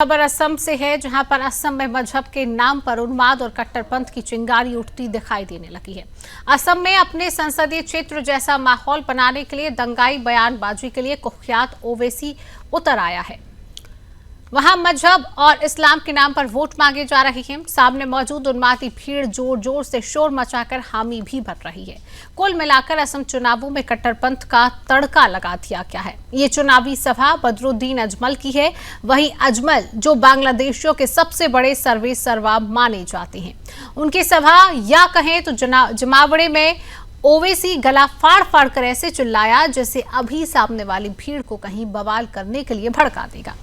खबर असम से है, जहां पर असम में मजहब के नाम पर उन्माद और कट्टरपंथ की चिंगारी उठती दिखाई देने लगी है। असम में अपने संसदीय क्षेत्र जैसा माहौल बनाने के लिए दंगाई बयानबाजी के लिए कुख्यात ओवैसी उतर आया है। वहां मजहब और इस्लाम के नाम पर वोट मांगे जा रहे हैं। सामने मौजूद उन्मादी भीड़ जोर जोर से शोर मचाकर हामी भी भर रही है। कुल मिलाकर असम चुनावों में कट्टरपंथ का तड़का लगा दिया गया है। ये चुनावी सभा बदरुद्दीन अजमल की है। वहीं अजमल, जो बांग्लादेशियों के सबसे बड़े सर्वे सर्वा माने जाते हैं, उनकी सभा या कहें तो जमावड़े में ओवैसी गला फाड़ फाड़ कर ऐसे चिल्लाया जैसे अभी सामने वाली भीड़ को कहीं बवाल करने के लिए भड़का देगा।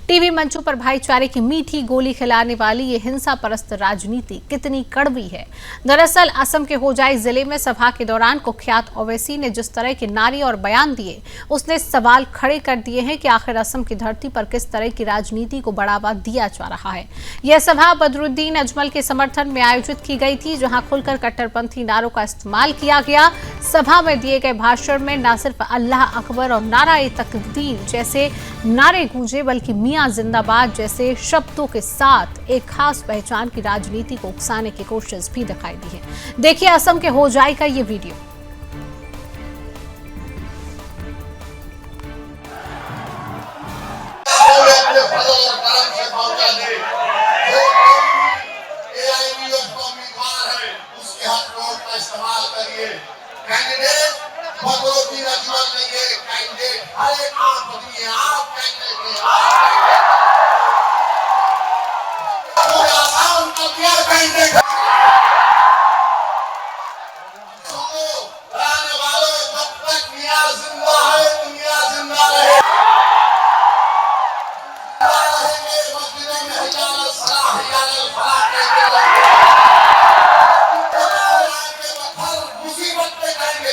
टीवी मंचों पर भाईचारे की मीठी गोली खिलाने वाली ये हिंसा परस्त राजनीति कितनी कड़वी है। दरअसल असम के होजाई जिले में सभा के दौरान कुख्यात ओवैसी ने जिस तरह के नारे और बयान दिए, उसने सवाल खड़े कर दिए हैं कि आखिर असम की धरती पर किस तरह की राजनीति को बढ़ावा दिया जा रहा है। यह सभा बदरुद्दीन अजमल के समर्थन में आयोजित की गई थी, जहां खुलकर कट्टरपंथी नारों का इस्तेमाल किया गया। सभा में दिए गए भाषण में न सिर्फ अल्लाह अकबर और नारा तकदीर जैसे नारे गूंजे, बल्कि मियां जिंदाबाद जैसे शब्दों के साथ एक खास पहचान की राजनीति को उकसाने की कोशिश भी दिखाई दी है। देखिए असम के होजाई का ये वीडियो। बदरुद्दीन अजमल ने ये कैंडिडेट हर एक आदमी आप कैंडिडेट पूरे आसाम का क्या कैंडिडेट सुनो रहने वालों, जब तक मियां जिंदा है दुनिया जिंदा रहेगी। मस्जिदों में हिजाल सलाह हिजाल फलाह कहते रहेंगे, मुसीबत पे कहेंगे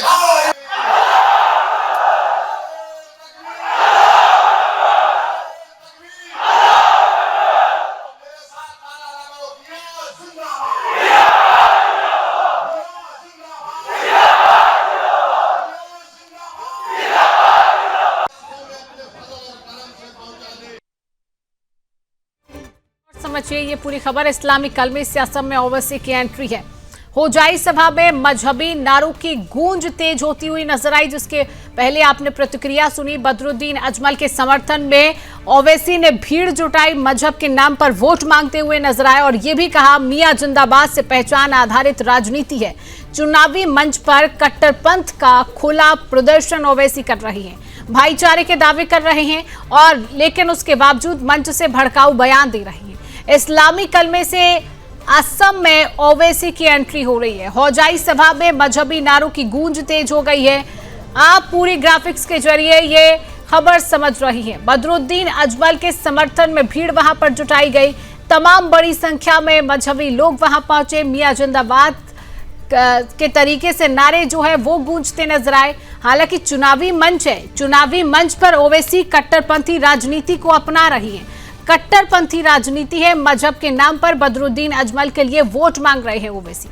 समझिए ये पूरी खबर। इस्लामी कलमे से असम में ओवैसी की एंट्री है। होजाई सभा में मजहबी नारों की गूंज तेज होती हुई नजर आई, जिसके पहले आपने प्रतिक्रिया सुनी। बदरुद्दीन अजमल के समर्थन में ओवैसी ने भीड़ जुटाई, मजहब के नाम पर वोट मांगते हुए नजर आए और ये भी कहा मियां जिंदाबाद से पहचान आधारित राजनीति है। चुनावी मंच पर कट्टरपंथ का खुला प्रदर्शन ओवैसी कर रही है, भाईचारे के दावे कर रहे हैं और लेकिन उसके बावजूद मंच से भड़काऊ बयान दे रही है। इस्लामी कलमे से असम में ओवैसी की एंट्री हो रही है। होजाई सभा में मजहबी नारों की गूंज तेज हो गई है। आप पूरी ग्राफिक्स के जरिए ये खबर समझ रही हैं। बदरुद्दीन अजमल के समर्थन में भीड़ वहां पर जुटाई गई। तमाम बड़ी संख्या में मजहबी लोग वहां पहुंचे। मियां जिंदाबाद के तरीके से नारे जो है वो गूंजते नजर आए। हालांकि चुनावी मंच है, चुनावी मंच पर ओवैसी कट्टरपंथी राजनीति को अपना रही है। कट्टरपंथी राजनीति है। मजहब के नाम पर बदरुद्दीन अजमल के लिए वोट मांग रहे हैं ओवैसी।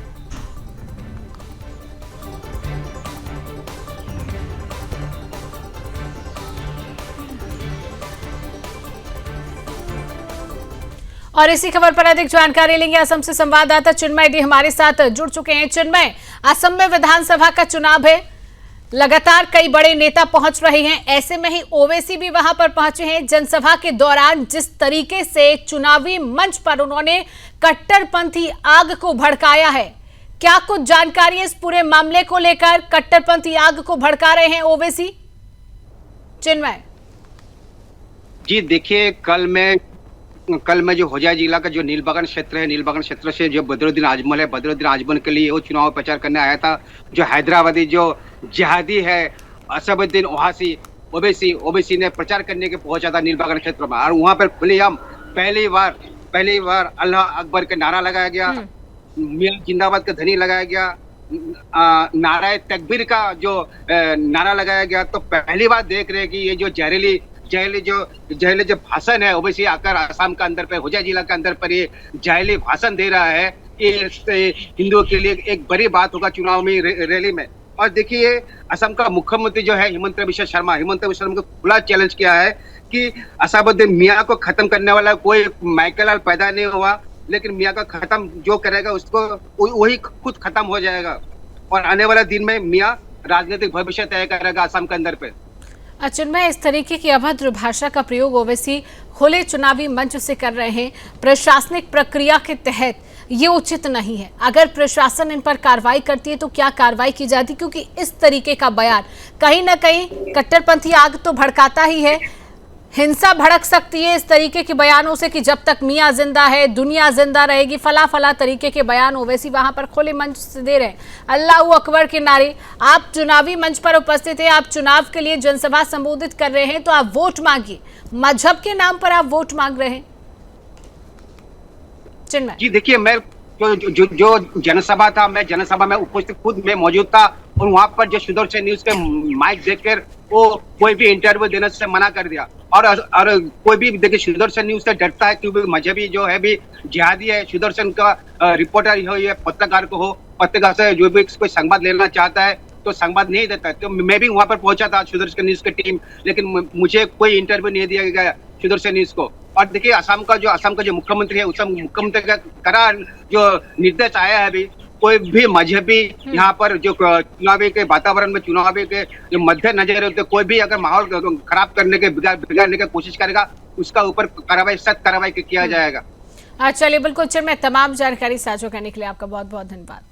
और इसी खबर पर अधिक जानकारी लेंगे। असम से संवाददाता चिन्मय डी हमारे साथ जुड़ चुके हैं। चिन्मय, असम में विधानसभा का चुनाव है, लगातार कई बड़े नेता पहुंच रहे हैं, ऐसे में ही ओवैसी भी वहां पर पहुंचे हैं। जनसभा के दौरान जिस तरीके से चुनावी मंच पर उन्होंने कट्टरपंथी आग को भड़काया है, क्या कुछ जानकारी है इस पूरे मामले को लेकर? कट्टरपंथी आग को भड़का रहे हैं ओवैसी। चिन्मय जी, देखिए कल में जो होजाई जिला का जो नीलबगन क्षेत्र है, नीलबगन क्षेत्र से जो बदरुद्दीन अजमल है, बदरुद्दीन अजमल के लिए वो चुनाव प्रचार करने आया था। जो हैदराबादी जो जिहादी है असदुद्दीन ओवैसी ने प्रचार करने के पहुंचा था नीलबगन क्षेत्र में और वहां पर खुलेआम पहली बार अल्लाह अकबर का नारा लगाया गया, मियां जिंदाबाद का ध्वनि लगाया गया, नारा तकबीर का जो नारा लगाया गया। तो पहली बार देख रहे हैं कि ये जो जहरीली जो भाषण है ओवैसी आकर असम का अंदर पे होजाई जिला के अंदर पर ये जहरीली भाषण दे रहा है, ये हिंदुओं के लिए एक बड़ी बात होगा चुनाव में रैली में। और देखिए असम का मुख्यमंत्री जो है हिमंत बिश्व शर्मा को खुला चैलेंज किया है कि असामुद्दीन मियां को खत्म करने वाला कोई माइकल लाल पैदा नहीं हुआ, लेकिन मियां का खत्म जो करेगा उसको वही खुद खत्म हो जाएगा और आने वाला दिन में मियां राजनीतिक भविष्य तय करेगा असम के अंदर पे। चिन्मय, इस तरीके की अभद्र भाषा का प्रयोग ओवैसी खुले चुनावी मंच से कर रहे हैं, प्रशासनिक प्रक्रिया के तहत ये उचित नहीं है। अगर प्रशासन इन पर कार्रवाई करती है तो क्या कार्रवाई की जाती, क्योंकि इस तरीके का बयान कहीं ना कहीं कट्टरपंथी आग तो भड़काता ही है, हिंसा भड़क सकती है इस तरीके के बयानों से कि जब तक मियां जिंदा है दुनिया जिंदा रहेगी, फला फला तरीके के बयान ओवैसी वहां पर खुले मंच से दे रहे हैं। अल्लाह अकबर के नारे। आप चुनावी मंच पर उपस्थित हैं, आप चुनाव के लिए जनसभा संबोधित कर रहे हैं, तो आप वोट मांगिए। मजहब के नाम पर आप वोट मांग रहे हैं। चिन्मय जी देखिए, मैं जो जनसभा था, मैं जनसभा में उपस्थित खुद मैं मौजूद था और वहां पर जो सुदर्शन न्यूज के माइक देखकर वो कोई भी इंटरव्यू देने से मना कर दिया और कोई भी देखिए सुदर्शन न्यूज से डरता है क्योंकि मजहबी जो है भी जिहादी है। सुदर्शन का रिपोर्टर हो या पत्रकार को हो, पत्रकार से जो भी कोई संवाद लेना चाहता है तो संवाद नहीं देता है। तो मैं भी वहां पर पहुंचा था सुदर्शन न्यूज की टीम, लेकिन मुझे कोई इंटरव्यू नहीं दिया गया सुदर्शन न्यूज को। और देखिए असम का जो मुख्यमंत्री है, उस मुख्यमंत्री का कड़ा जो निर्देश आया है अभी, कोई भी मजहबी यहाँ पर जो चुनावी के वातावरण में चुनावी के जो मध्य नजर होते, कोई भी अगर माहौल खराब करने के बिगाड़ने की कोशिश करेगा उसका ऊपर कार्रवाई, सख्त कार्रवाई किया जाएगा। चलिए, बिल्कुल चिन्मय, तमाम जानकारी साझा करने के लिए आपका बहुत बहुत धन्यवाद।